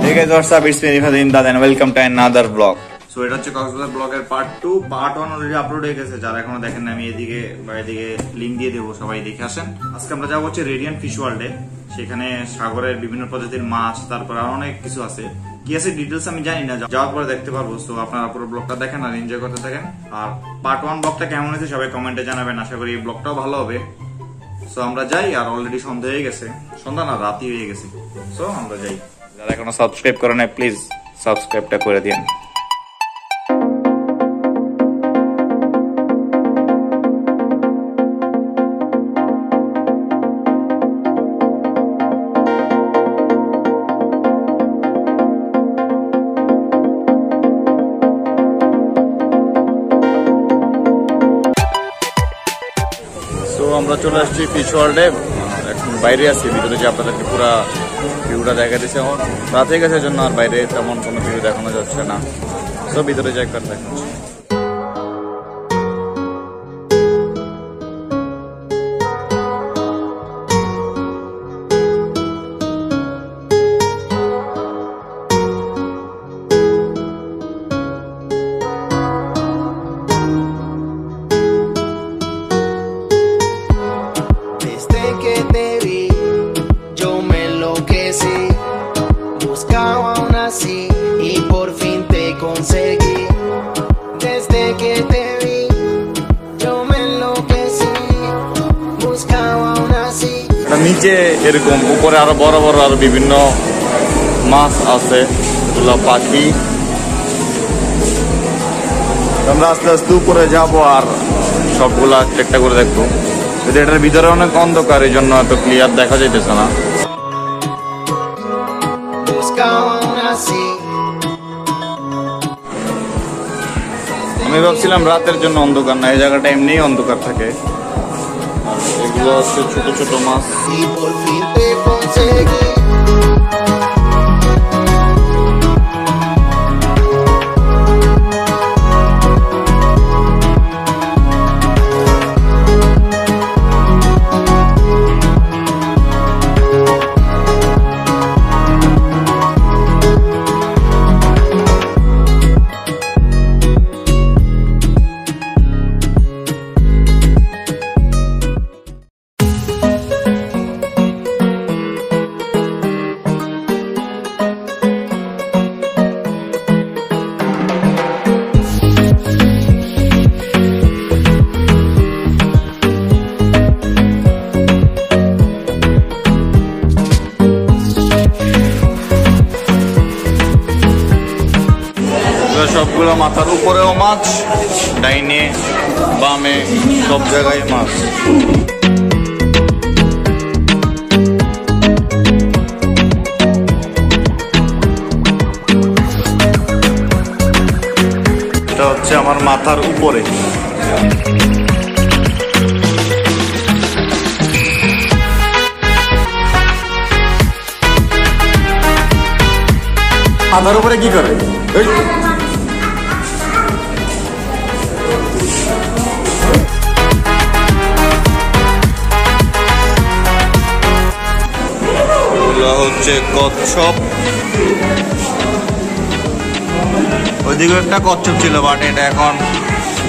Hey guys, what's up? It's me Imdad and welcome to another vlog. So এটা হচ্ছে কক্সবাজার ব্লগের part 2। Part 1 already upload হয়ে গেছে, যারা এখনো দেখেন না আমি এদিকে বাইরেদিকে লিংক দিয়ে দেবো, সবাই দেখে আসেন। আজকে আমরা যাবো হচ্ছে রেডিয়েন্ট ফিশ ওয়ার্ল্ডে। সেখানে সাগরের বিভিন্ন প্রজাতির মাছ, তারপর আর অনেক কিছু আছে। কি আছে ডিটেলস আমি জানি না, যাওয়ার পরে দেখতে পারবো। তো আপনারা পুরো ব্লগটা দেখেন আর এনজয় করতে থাকেন। আর পার্ট 1 ব্লগটা কেমন হয়েছে সবাই কমেন্টে জানাবেন, আশা করি এই ব্লগটাও ভালো হবে। সো আমরা যাই, আর অলরেডি সন্ধ্যা হয়ে গেছে, সন্ধ্যা না রাতই হয়ে গেছে। সো আমরা যাই। যারা এখনো সাবস্ক্রাইব করে নাই প্লিজ সাবস্ক্রাইবটা করে দিন। আমরা চলে আসছি ফিশ ওয়ার্ল্ডে, এখন বাইরে আছি। ভিতরে যে আপনাদেরকে পুরো ভিউটা দেখা দিচ্ছে, এখন রাত হয়ে গেছে জন্য আর বাইরে তেমন কোনো ভিউ দেখানো যাচ্ছে না। তো ভিতরে যাই একবার দেখাচ্ছি। নিচে এরকম, উপরে আরো বড় বড় আরো বিভিন্ন মাছ আছে, এগুলো পাখি। আমরা আস্তে আস্তে উপরে যাবো আর সবগুলা একটা করে দেখবো। যদি এটার ভিতরে অনেক অন্ধকার, এই জন্য এত ক্লিয়ার দেখা যাইতেছে না। আমি ভাবছিলাম রাতের জন্য অন্ধকার না, এই জায়গাটা এমনিই অন্ধকার থাকে। এগুলো হচ্ছে ছোট ছোট মাছ। সবগুলো মাথার উপরেও মাছ, ডাইনে বামে সব জায়গায় মাছ। এটা হচ্ছে আমার মাথার উপরে। মাথার উপরে কি করে? হচ্ছে কচ্ছপ। ওইদিকে একটা কচ্ছপ ছিল, বাট এটা এখন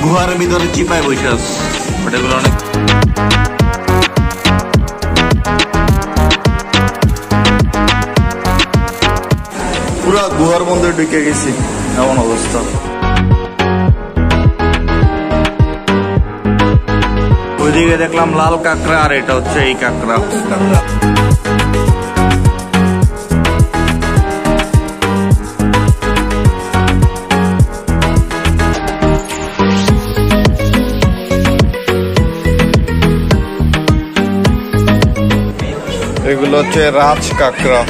গুহার ভিতরে চিপায় বসে আছে। ওটাগুলো অনেক পুরা গুহার মধ্যে ঢুকে গেছি, এমন অবস্থা। ওইদিকে দেখলাম লাল কাঁকড়া, আর এটা হচ্ছে এই কাঁকড়া। এগুলো হচ্ছে রাজ কাঁকড়া।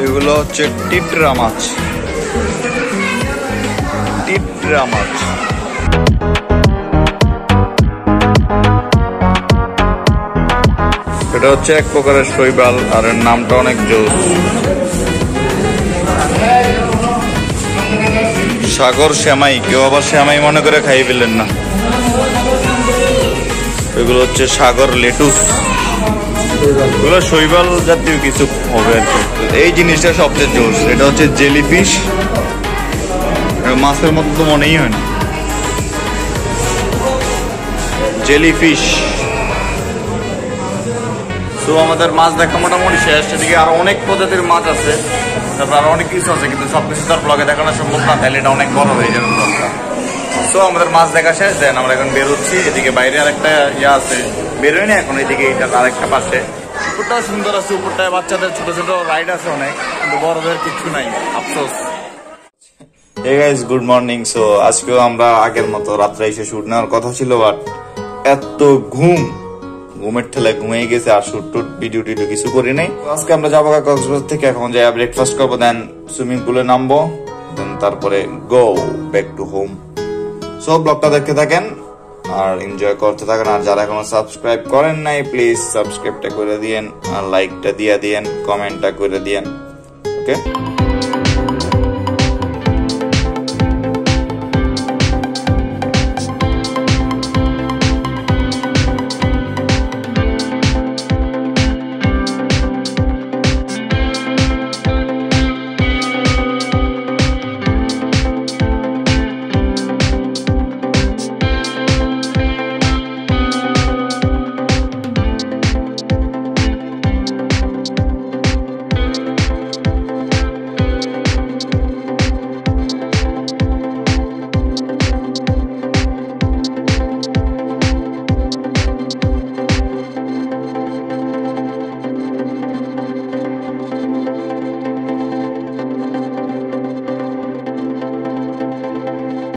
এগুলো হচ্ছে টিটরা মাছ। টিটরা মাছ। এটা হচ্ছে এক প্রকারের শৈবাল, আর এর নামটা অনেক জোস। সাগর শ্যামাই, কেউ আবার শ্যামাই মনে করে খাই ফেললেন না। এগুলো হচ্ছে সাগর লেটুস, এগুলো শৈবাল জাতীয় কিছু হবে আর কি। এই জিনিসটা সবচেয়ে জোস। এটা হচ্ছে জেলিফিশ, মাছের মতো তো মনেই হয় না। জেলিফিশ। তো আমাদের মাছ দেখা মোটামুটি শেষ। এদিকে আরো অনেক প্রজাতির মাছ আছে, তারপর আরো অনেক কিছু আছে, কিন্তু সবকিছু তার ব্লগে দেখানো সম্ভব না, তাহলে এটা অনেক বড় হয়ে যাবে ব্লগটা। তো আমাদের মাছ দেখা শেষ, দেন আমরা এখন বেরোচ্ছি। এদিকে বাইরে আরেকটা ইয়ে আছে, বেরোয় না এখন, এদিকে এটা আরেকটা পাশে। উপরটাও সুন্দর আছে, উপরটায় বাচ্চাদের ছোট ছোট রাইড আছে অনেক, কিন্তু বড়দের কিছু নাই, আফসোস। Hey guys, good morning. So আজকেও আমরা আগের মতো রাত্রে এসে শুট নেওয়ার কথা ছিল, বাট এত ঘুমের ঠেলায় ঘুমিয়ে গেছে, আর শুট টুট ভিডিও টিডিও কিছু করি নাই। আজকে আমরা যাবো কক্সবাজার থেকে, এখন যাই ব্রেকফাস্ট করবো, দেন সুইমিং পুলে নামবো, দেন তারপরে go back to home. So ব্লগটা দেখতে থাকেন আর এনজয় করতে থাকেন। আর যারা এখনো সাবস্ক্রাইব করেন নাই, প্লিজ সাবস্ক্রাইবটা করে দিয়েন, আর লাইকটা দিয়ে দিয়েন, কমেন্টটা করে দিয়েন। ওকে।